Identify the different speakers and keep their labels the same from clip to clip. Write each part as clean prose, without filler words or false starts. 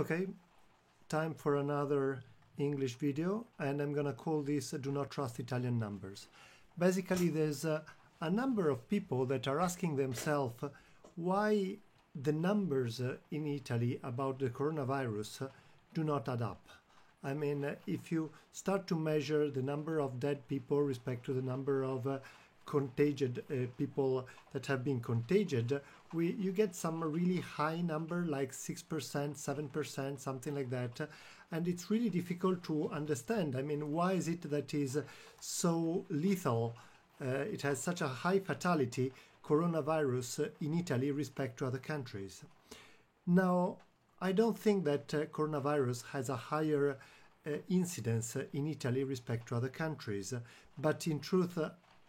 Speaker 1: Okay, time for another English video, and I'm gonna call this Do Not Trust Italian Numbers. Basically, there's a number of people that are asking themselves why the numbers in Italy about the coronavirus do not add up. I mean, if you start to measure the number of dead people respect to the number of contagious people that have been contagious, you get some really high number like 6%, 7%, something like that. And it's really difficult to understand. I mean, why is it that is so lethal? It has such a high fatality, coronavirus, in Italy respect to other countries. Now, I don't think that coronavirus has a higher incidence in Italy respect to other countries, but in truth,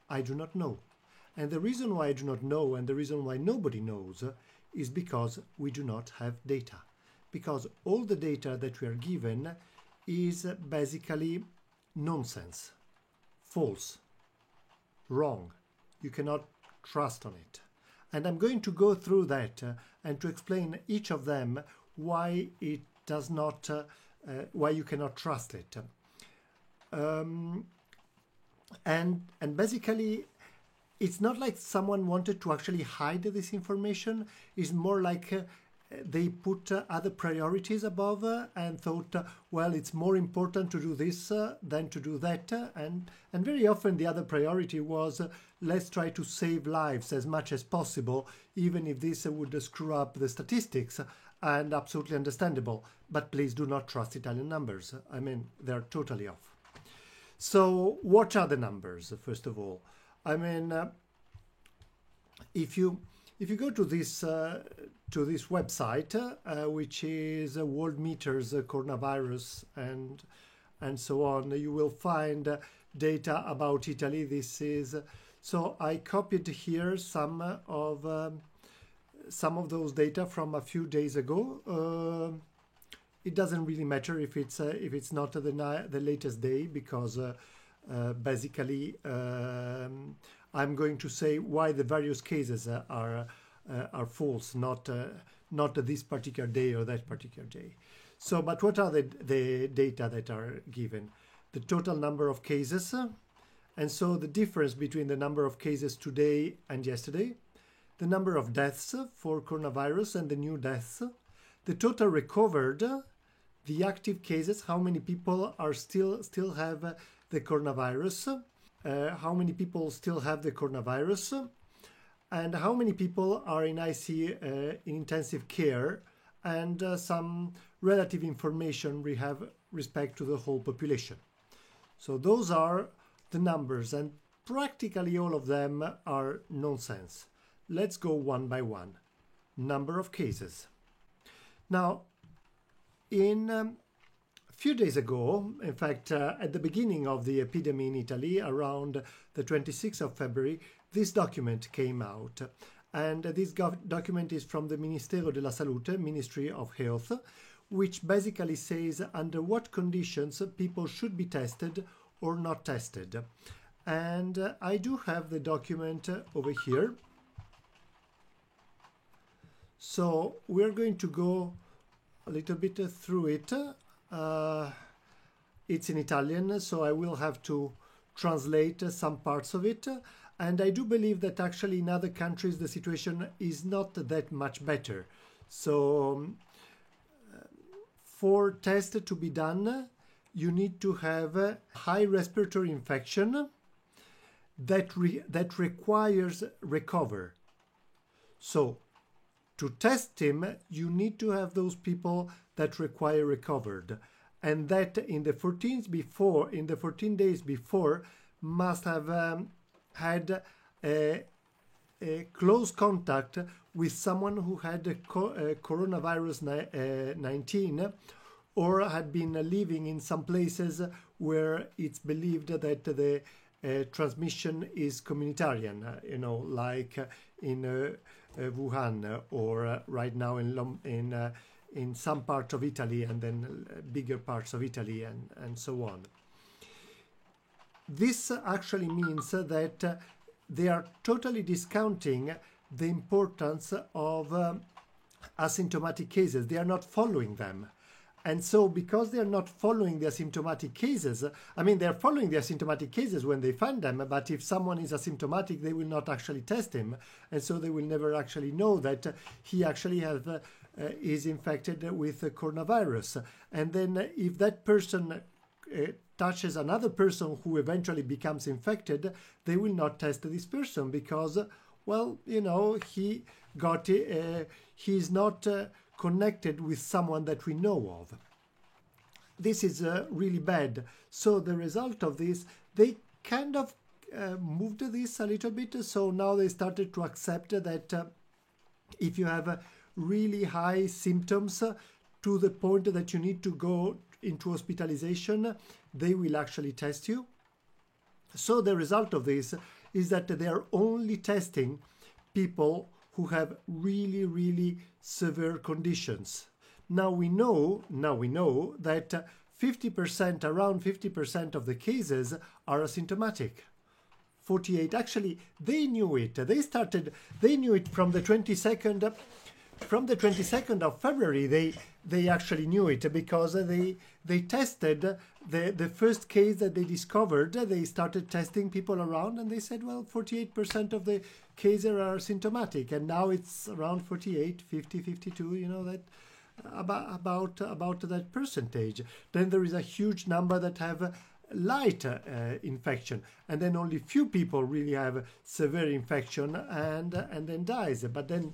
Speaker 1: I do not know. And the reason why I do not know, and the reason why nobody knows, is because we do not have data. Because all the data that we are given is basically nonsense, false, wrong. You cannot trust on it. And I'm going to go through that and to explain each of them why it does not, why you cannot trust it. And basically, it's not like someone wanted to actually hide this information. It's more like they put other priorities above and thought, well, it's more important to do this than to do that. And very often the other priority was, let's try to save lives as much as possible, even if this would screw up the statistics. And absolutely understandable. But please do not trust Italian numbers. I mean, they're totally off. So what are the numbers, first of all? I mean, if you go to this website, which is Worldmeters Coronavirus and so on, you will find data about Italy. This is so I copied here some of those data from a few days ago. It doesn't really matter if it's not the latest day, because basically I'm going to say why the various cases are false, not this particular day or that particular day. So, but what are the data that are given? The total number of cases, and so the difference between the number of cases today and yesterday, the number of deaths for coronavirus and the new deaths, the total recovered, the active cases, how many people are still have the coronavirus, how many people still have the coronavirus, and how many people are in ICU, in intensive care, and some relative information we have respect to the whole population. So those are the numbers, and practically all of them are nonsense. Let's go one by one. Number of cases. Now, in a few days ago, in fact, at the beginning of the epidemic in Italy, around the 26th of February, this document came out. And this document is from the Ministero della Salute, Ministry of Health, which basically says under what conditions people should be tested or not tested. And I do have the document over here. So we're going to go a little bit through it. It's in Italian, so I will have to translate some parts of it. And I do believe that actually in other countries the situation is not that much better. So for tests to be done, you need to have a high respiratory infection that requires recover. So to test him, you need to have those people that require recovered, and that in the 14 days before must have had a close contact with someone who had coronavirus 19, or had been living in some places where it's believed that the transmission is communitarian, like in Wuhan, or right now in some part of Italy, and then bigger parts of Italy, and so on. This actually means that they are totally discounting the importance of asymptomatic cases. They are not following them. And so because they are not following the asymptomatic cases, I mean, they're following the asymptomatic cases when they find them, but if someone is asymptomatic, they will not actually test him. And so they will never actually know that he actually is infected with coronavirus. And then if that person touches another person who eventually becomes infected, they will not test this person because, well, you know, he got he's not connected with someone that we know of. This is really bad. So the result of this, they kind of moved this a little bit. So now they started to accept that if you have really high symptoms to the point that you need to go into hospitalization, they will actually test you. So the result of this is that they are only testing people who have really, really severe conditions. Now we know that 50%, around 50% of the cases are asymptomatic. 48, actually, they knew it. They knew it from the 22nd. From the 22nd of February, they actually knew it because they tested the first case that they discovered. They started testing people around, and they said, well, 48% of the cases are symptomatic, and now it's around 48, 50, 52. You know that about that percentage. Then there is a huge number that have light infection, and then only few people really have severe infection and then dies. But then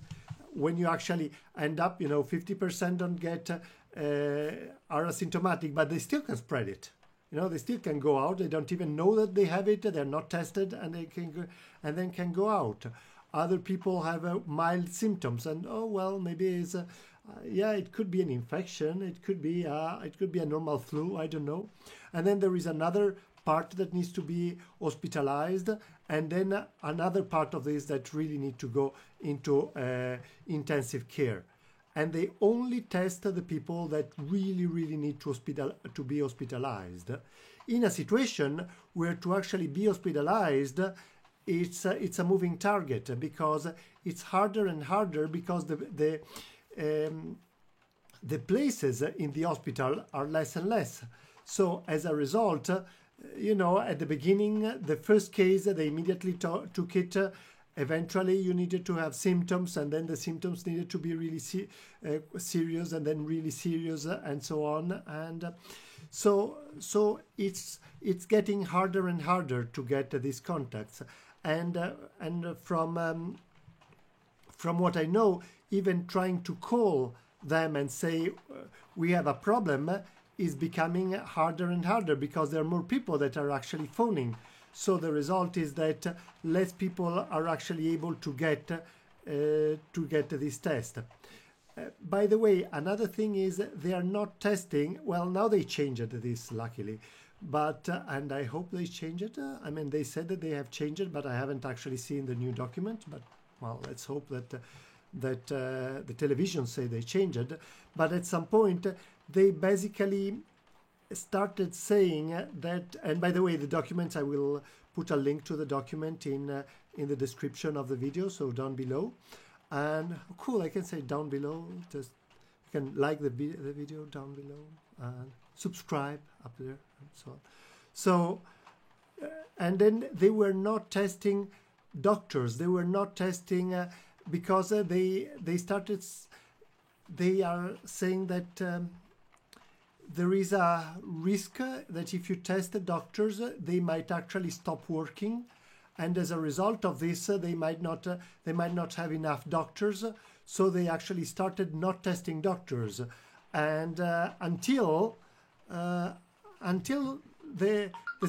Speaker 1: when you actually end up, 50% don't get are asymptomatic, but they still can spread it. They still can go out. They don't even know that they have it. They're not tested, and they can go, and then can go out. Other people have mild symptoms, and maybe it's it could be an infection. It could be a normal flu. I don't know. And then there is another part that needs to be hospitalized, and then another part of this that really need to go into intensive care. And they only test the people that really, really need to be hospitalized. In a situation where to actually be hospitalized, it's a moving target, because it's harder and harder, because the places in the hospital are less and less. So as a result, at the beginning, the first case, they immediately took it. Eventually, you needed to have symptoms, and then the symptoms needed to be really serious, and then really serious, and so on. And so it's getting harder and harder to get these contacts. And from what I know, even trying to call them and say we have a problem is becoming harder and harder, because there are more people that are actually phoning. So the result is that less people are actually able to get this test. By the way, another thing is they are not testing. Well, now they changed this, luckily, but and I hope they change it. I mean, they said that they have changed it, but I haven't actually seen the new document. But well, let's hope that the television say they changed it. But at some point, they basically started saying that, and by the way, the documents, I will put a link to the document in the description of the video, so down below. And cool, I can say down below, just you can like the video down below and subscribe up there and so on. So and then they were not testing doctors. They were not testing because they are saying that there is a risk that if you test the doctors, they might actually stop working, and as a result of this, they might not have enough doctors. So they actually started not testing doctors, and until the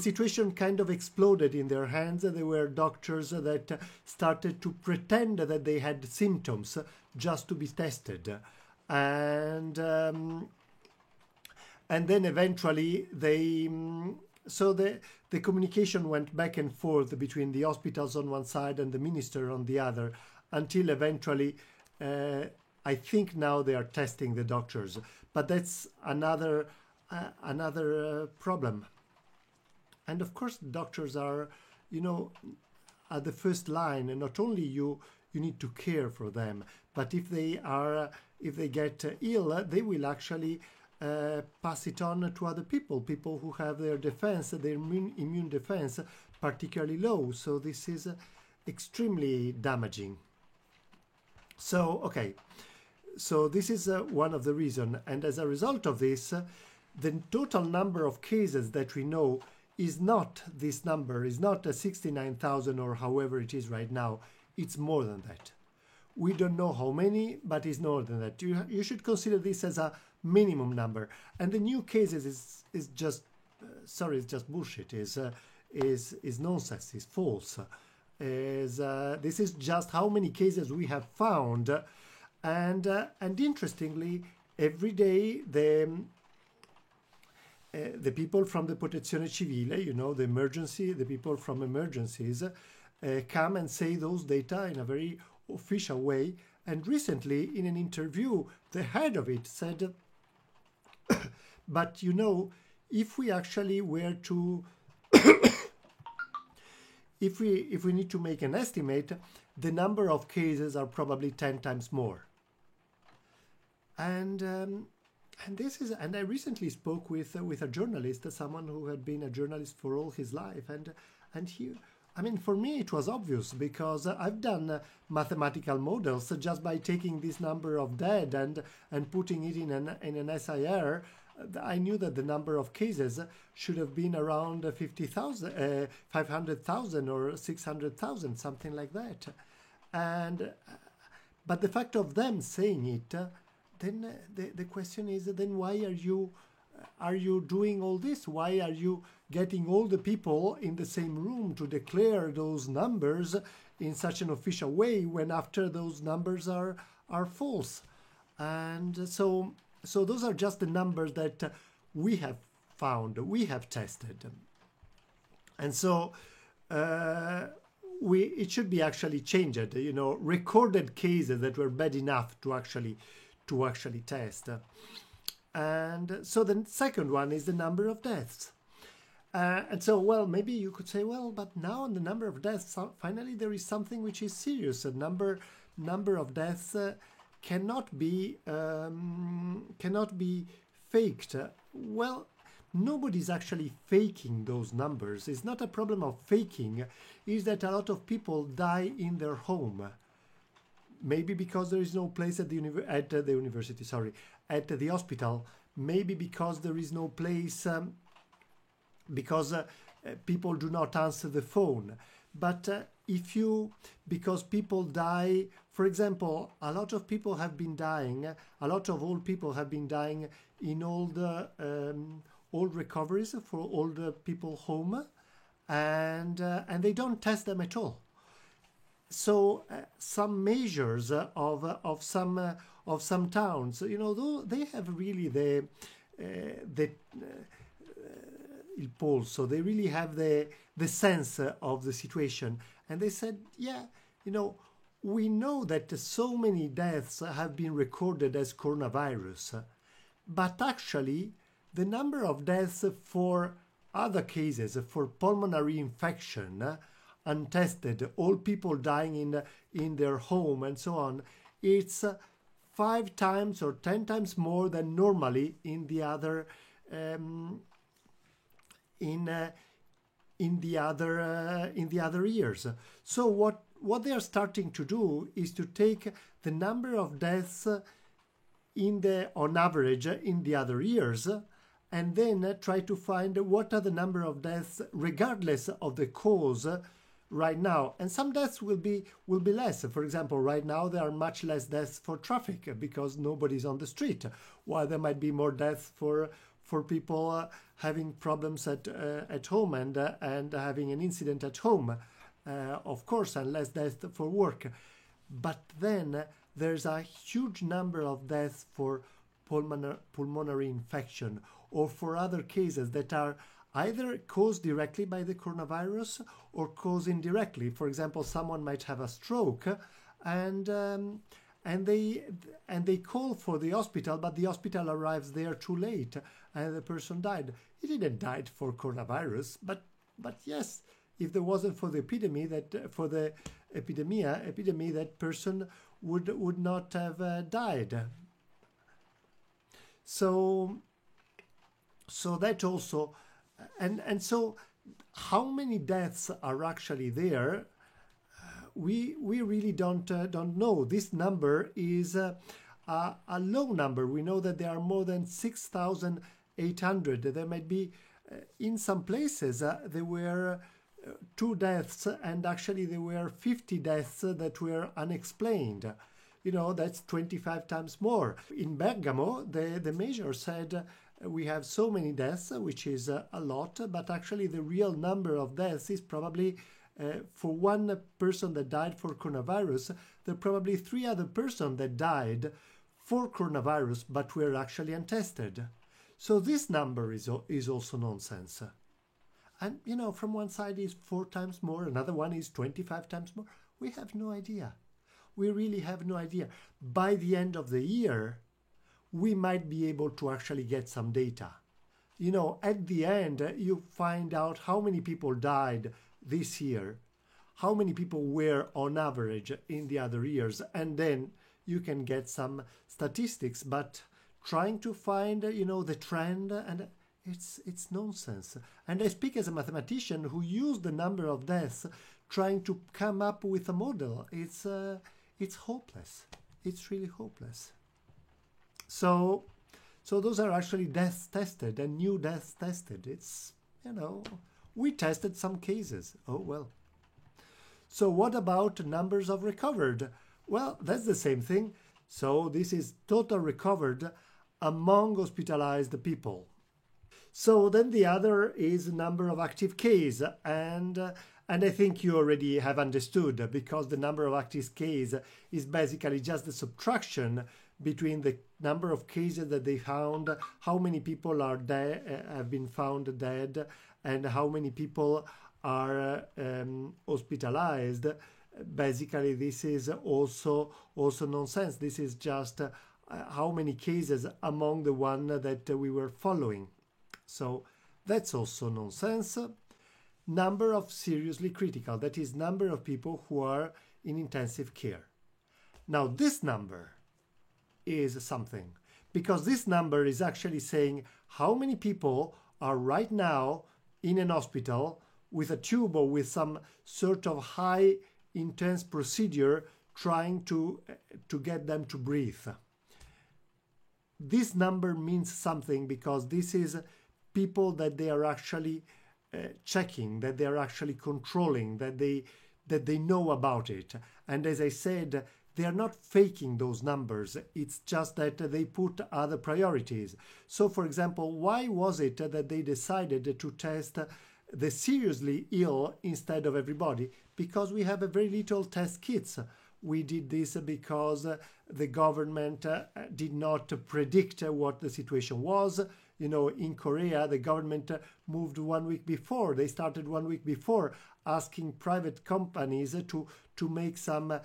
Speaker 1: situation kind of exploded in their hands. There were doctors that started to pretend that they had symptoms just to be tested, and then eventually the communication went back and forth between the hospitals on one side and the minister on the other, until eventually I think now they are testing the doctors. But that's another problem. And of course, doctors are, at the first line, and not only you need to care for them, but if they get ill, they will actually pass it on to other people who have their defense, their immune defense particularly low. So this is extremely damaging. So, okay, so this is one of the reasons. And as a result of this, the total number of cases that we know is not this number, is not 69,000 or however it is right now. It's more than that. We don't know how many, but it's more than that. You should consider this as a minimum number. And the new cases is just, sorry, it's just bullshit, is nonsense, is false. This is just how many cases we have found. And interestingly, every day the people from the Protezione Civile, you know, the people from emergencies, come and say those data in a very official way. And recently, in an interview, the head of it said, but you know, if we actually were to, if we need to make an estimate, the number of cases are probably 10 times more. And this is, and I recently spoke with a journalist, someone who had been a journalist for all his life, and he, I mean, for me it was obvious because I've done mathematical models just by taking this number of dead and putting it in an SIR. I knew that the number of cases should have been around 50,000, 500,000 or 600,000, something like that. But the fact of them saying it, then the question is, then why are you doing all this? Why are you getting all the people in the same room to declare those numbers in such an official way when after those numbers are false? And so those are just the numbers that we have found, we have tested. And so it should be actually changed, you know, recorded cases that were bad enough to actually test. And so the second one is the number of deaths. And so, well, maybe you could say, well, but now on the number of deaths, finally there is something which is serious. A number of deaths cannot be faked. Well, nobody's actually faking those numbers. It's not a problem of faking. It's that a lot of people die in their home. Maybe because there is no place at the hospital. Maybe because there is no place because people do not answer the phone. But because people die, for example, a lot of people have been dying, a lot of old people have been dying in old recoveries for old people home, and they don't test them at all. So some measures of some towns, you know, they have really the il polso. They really have the sense of the situation, and they said, yeah, you know, we know that so many deaths have been recorded as coronavirus, but actually the number of deaths for other cases, for pulmonary infection, untested, all people dying in their home and so on, it's 5 times or 10 times more than normally in the other in the other years. So what they are starting to do is to take the number of deaths on average in the other years, and then try to find what are the number of deaths regardless of the cause right now. And some deaths will be less. For example, right now there are much less deaths for traffic because nobody's on the street, while there might be more deaths for people having problems at home and having an incident at home, of course, and less deaths for work. But then there's a huge number of deaths for pulmonary infection or for other cases that are either caused directly by the coronavirus or caused indirectly. For example, someone might have a stroke and they call for the hospital, but the hospital arrives there too late and the person died. He didn't die for coronavirus, but yes, if there wasn't for the epidemic, that person would not have died. So that also, and so how many deaths are actually there? We really don't know. This number is a low number. We know that there are more than 6,800. There might be in some places there were 2 deaths, and actually there were 50 deaths that were unexplained. That's 25 times more. In Bergamo, the mayor said we have so many deaths, which is a lot, but actually the real number of deaths is probably for one person that died for coronavirus, there are probably 3 other persons that died for coronavirus but were actually untested. So this number is also nonsense. And, from one side is 4 times more, another one is 25 times more. We have no idea. We really have no idea. By the end of the year, we might be able to actually get some data. At the end, you find out how many people died this year, how many people were on average in the other years, and then you can get some statistics. But trying to find, the trend, and it's nonsense. And I speak as a mathematician who used the number of deaths trying to come up with a model. It's hopeless. It's really hopeless. So those are actually deaths tested and new deaths tested. It's, we tested some cases. Oh, well. So what about numbers of recovered? Well, that's the same thing. So this is total recovered among hospitalized people. So then the other is number of active cases, and I think you already have understood, because the number of active cases is basically just the subtraction between the number of cases that they found, how many people are have been found dead, and how many people are hospitalized. Basically, this is also nonsense. This is just how many cases among the one that we were following. So that's also nonsense. Number of seriously critical, that is number of people who are in intensive care. Now this number is something, because this number is actually saying how many people are right now in an hospital with a tube or with some sort of high intense procedure trying to get them to breathe. This number means something, because this is people that they are actually checking, that they are actually controlling, that they know about it. And as I said, they are not faking those numbers. It's just that they put other priorities. So, for example, why was it that they decided to test the seriously ill instead of everybody? Because we have a very little test kits. We did this because the government did not predict what the situation was. In Korea, the government moved 1 week before. They started 1 week before asking private companies to make some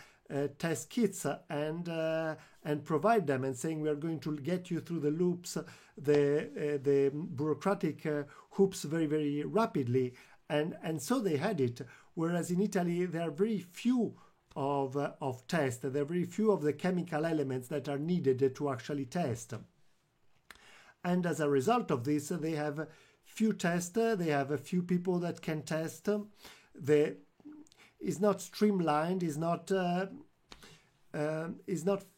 Speaker 1: test kits and provide them, and saying we are going to get you through the loops, the bureaucratic hoops very, very rapidly. And so they had it. Whereas in Italy, there are very few of tests. There are very few of the chemical elements that are needed to actually test. And as a result of this, they have few tests. They have a few people that can test. Is not streamlined. Is not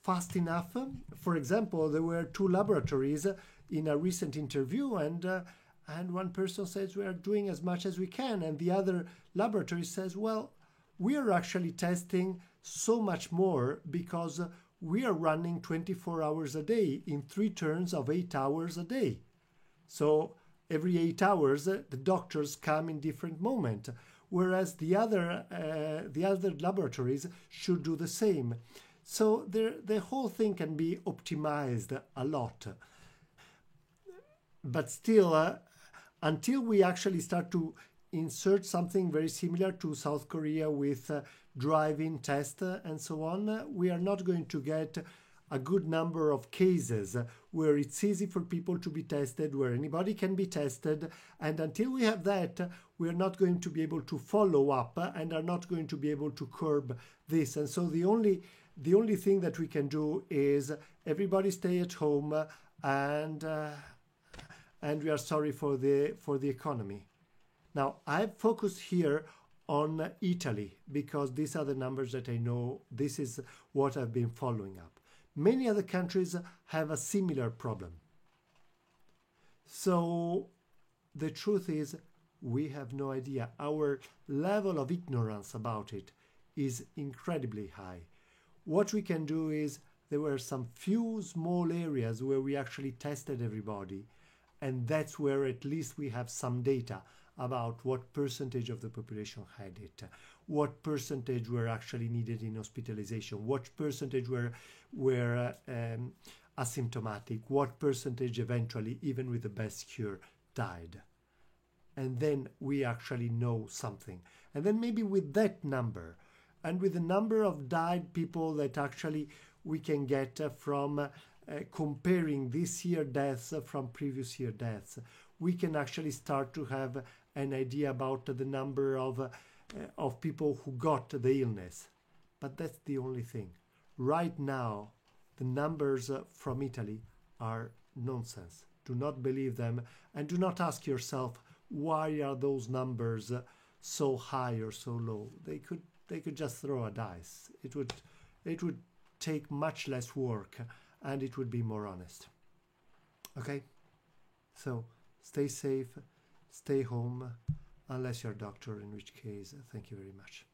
Speaker 1: fast enough. For example, there were 2 laboratories in a recent interview, and one person says we are doing as much as we can, and the other laboratory says, well, we are actually testing so much more because we are running 24 hours a day in 3 turns of 8 hours a day. So every 8 hours, the doctors come in different moments, whereas the other laboratories should do the same. So the whole thing can be optimized a lot. But still, until we actually start to insert something very similar to South Korea with drive-in test and so on, we are not going to get a good number of cases where it's easy for people to be tested, where anybody can be tested. And until we have that, we are not going to be able to follow up and are not going to be able to curb this. And so the only the only thing that we can do is everybody stay at home, and we are sorry for the economy. Now, I've focused here on Italy because these are the numbers that I know. This is what I've been following up. Many other countries have a similar problem. So the truth is, we have no idea. Our level of ignorance about it is incredibly high. What we can do is, there were some few small areas where we actually tested everybody, and that's where at least we have some data about what percentage of the population had it, what percentage were actually needed in hospitalization, what percentage were asymptomatic, what percentage eventually, even with the best cure, died. And then we actually know something. And then maybe with that number, and with the number of died people that actually we can get from comparing this year deaths from previous year deaths, we can actually start to have an idea about the number of people who got the illness. But that's the only thing. Right now, the numbers from Italy are nonsense. Do not believe them, and do not ask yourself, why are those numbers so high or so low? They could just throw a dice. It would take much less work, and it would be more honest. Okay? So stay safe, stay home, unless you're a doctor, in which case, thank you very much.